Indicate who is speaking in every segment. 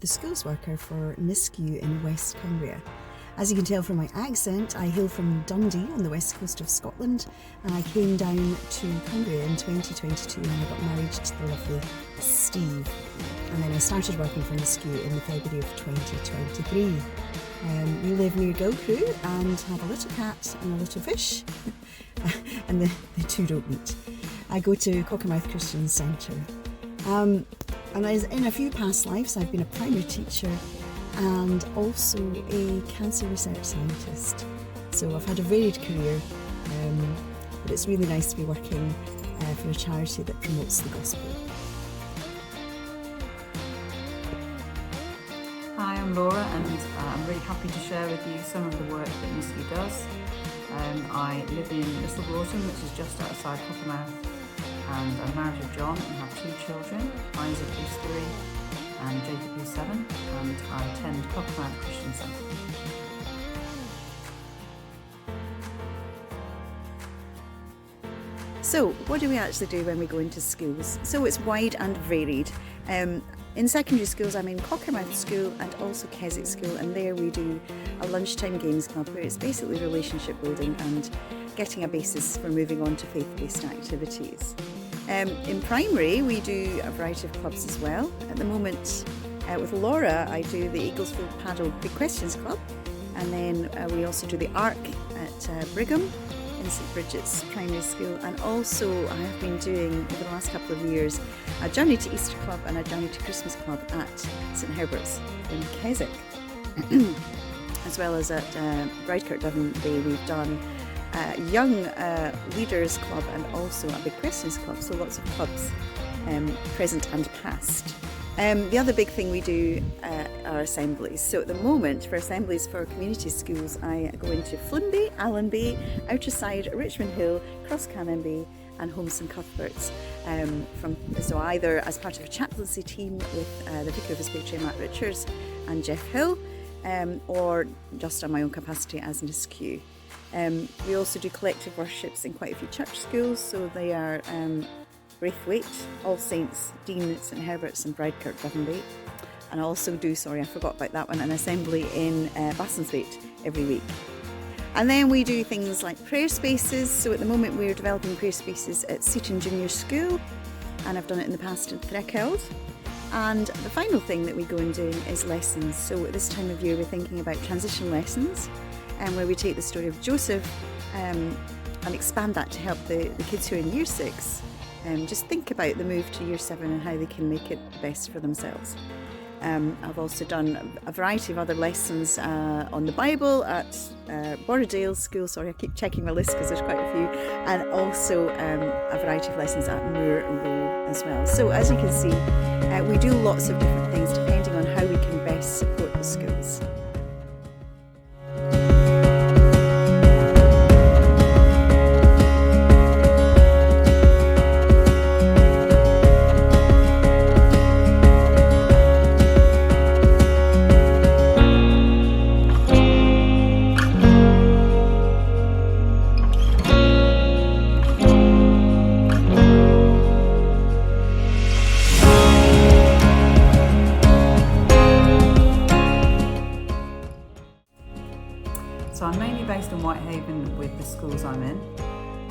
Speaker 1: the schools worker for NISCU in West Cumbria. As you can tell from my accent, I hail from Dundee on the west coast of Scotland, and I came down to Cumbria in 2022 when I got married to the lovely Steve. And then I started working for NISCU in February of 2023. We live near Gilcrew and have a little cat and a little fish, and the two don't meet. I go to Cockermouth Christian Centre. And as in a few past lives, I've been a primary teacher and also a cancer research scientist. So I've had a varied career, but it's really nice to be working for a charity that promotes the gospel.
Speaker 2: Hi, I'm Laura, and I'm really happy to share with you some of the work that NISCU does. I live in Little Broughton, which is just outside Cockermouth, and I'm married to John and have two children, Isaac who's 3 and Jacob who's 7, and I attend Cockermouth Christian Centre.
Speaker 3: So, what do we actually do when we go into schools? So it's wide and varied. In secondary schools, I'm in Cockermouth School and also Keswick School, and there we do a lunchtime games club where it's basically relationship building and getting a basis for moving on to faith-based activities. In primary, we do a variety of clubs as well. At the moment, with Laura, I do the Eaglesfield Paddle Big Questions Club, and then we also do the ARC at Brigham in St Bridget's Primary School, and also I have been doing, over the last couple of years, a Journey to Easter Club and a Journey to Christmas Club at St Herbert's in Keswick. As well as at Bridekirk Devon Bay, we've done Young Leaders Club and also a Big Questions Club, so lots of clubs, present and past. The other big thing we do are assemblies. So at the moment, for assemblies for community schools, I go into Flynn Allenby, Outerside, Richmond Hill, Cross Canonby and Holmes and Cuthberts. So either as part of a chaplaincy team with the Vicar of His Patron Matt Richards and Jeff Hill, or just on my own capacity as NISCU. We also do collective worships in quite a few church schools, so they are Braithwaite, All Saints, Dean, St Herbert's and Bridekirk Devon Bay. And I also do, sorry I forgot about that one, an assembly in Bassonswaite every week. And then we do things like prayer spaces. So at the moment we're developing prayer spaces at Seaton Junior School, and I've done it in the past at Threckeld. And the final thing that we go in doing is lessons. So at this time of year we're thinking about transition lessons, where we take the story of Joseph and expand that to help the kids who are in Year 6 just think about the move to Year 7 and how they can make it best for themselves. I've also done a variety of other lessons on the Bible at Borrowdale School. Sorry, I keep checking my list because there's quite a few. And also a variety of lessons at Moore Row as well. So as you can see, we do lots of different things depending on how we can best support the schools.
Speaker 2: So I'm mainly based in Whitehaven with the schools I'm in,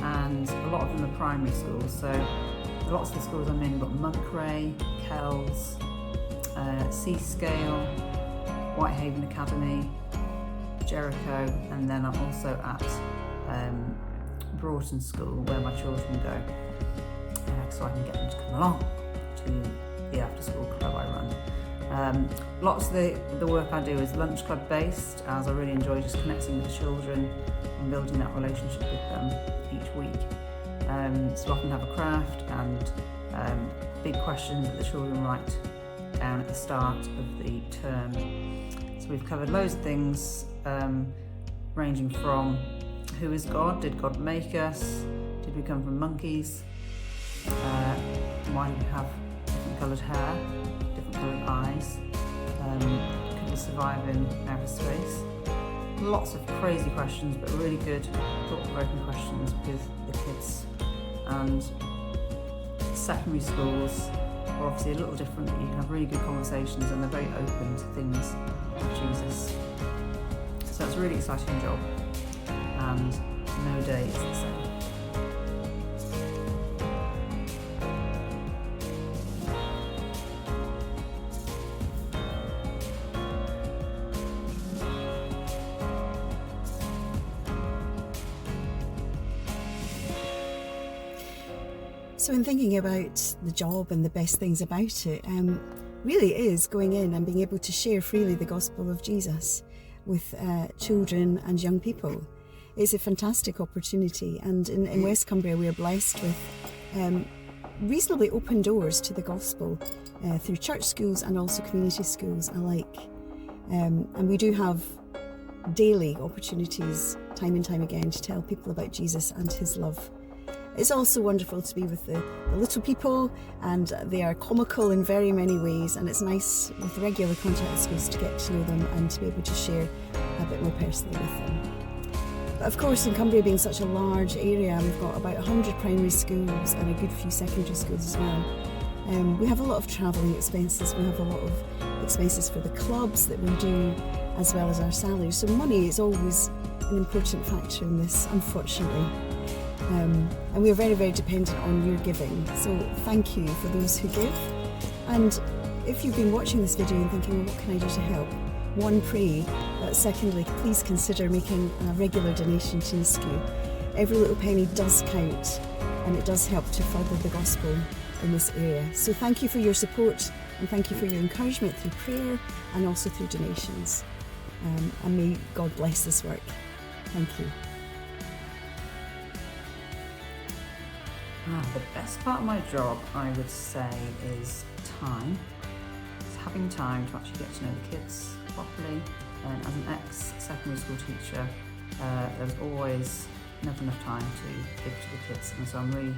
Speaker 2: and a lot of them are primary schools. So lots of the schools I'm in, got Munkray, Kells, Seascale, Whitehaven Academy, Jericho, and then I'm also at Broughton School where my children go, so I can get them to come along to the after school club I run. Lots of the work I do is lunch club based, as I really enjoy just connecting with the children and building that relationship with them each week. So often have a craft and big questions that the children write down at the start of the term. So we've covered loads of things, ranging from who is God, did God make us, did we come from monkeys, why do we have different coloured hair, different coloured eyes, could we survive in outer space. Lots of crazy questions, but really good thought-provoking questions with the kids. And secondary schools, are obviously a little different, but you can have really good conversations and they're very open to things of Jesus. So it's a really exciting job, and no day is the same.
Speaker 1: So in thinking about the job and the best things about it, really is going in and being able to share freely the gospel of Jesus with children and young people. It's a fantastic opportunity, and in West Cumbria we are blessed with reasonably open doors to the gospel through church schools and also community schools alike. And we do have daily opportunities time and time again to tell people about Jesus and his love. It's also wonderful to be with the little people, and they are comical in very many ways, and it's nice with regular contact at schools to get to know them and to be able to share a bit more personally with them. But of course, in Cumbria being such a large area, we've got about 100 primary schools and a good few secondary schools as well. We have a lot of travelling expenses, we have a lot of expenses for the clubs that we do, as well as our salaries. So money is always an important factor in this, unfortunately. And we are very, very dependent on your giving. So thank you for those who give. And if you've been watching this video and thinking, well, what can I do to help? One, pray. But secondly, please consider making a regular donation to NISCU. Every little penny does count, and it does help to further the gospel in this area. So thank you for your support, and thank you for your encouragement through prayer and also through donations. And may God bless this work. Thank you.
Speaker 2: The best part of my job, I would say, is time. It's having time to actually get to know the kids properly. And as an ex-secondary school teacher, there's always never enough time to give to the kids. And so I'm really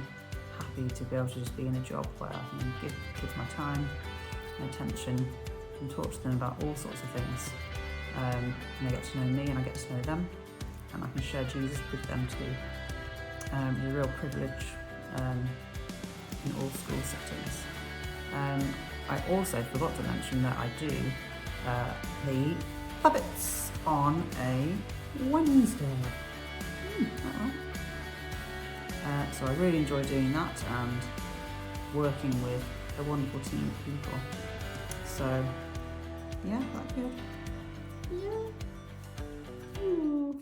Speaker 2: happy to be able to just be in a job where I can give kids my time, my attention, and talk to them about all sorts of things. And they get to know me and I get to know them, and I can share Jesus with them too. It's a real privilege in all school settings. I also forgot to mention that I do the puppets on a Wednesday. So I really enjoy doing that and working with a wonderful team of people. So yeah, that's good. Yeah. Ooh.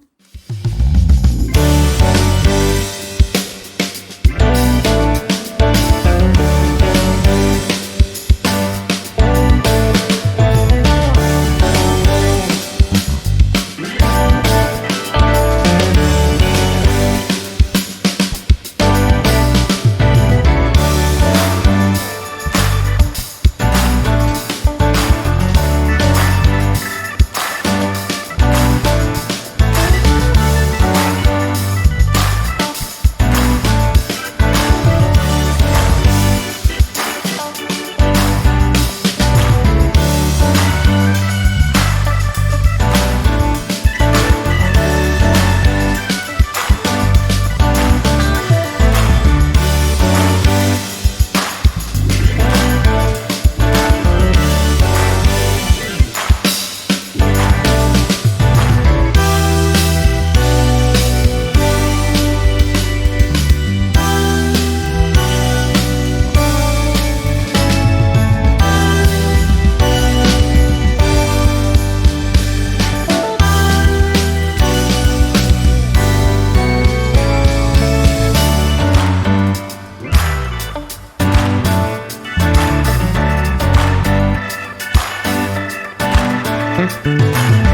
Speaker 4: Thank you.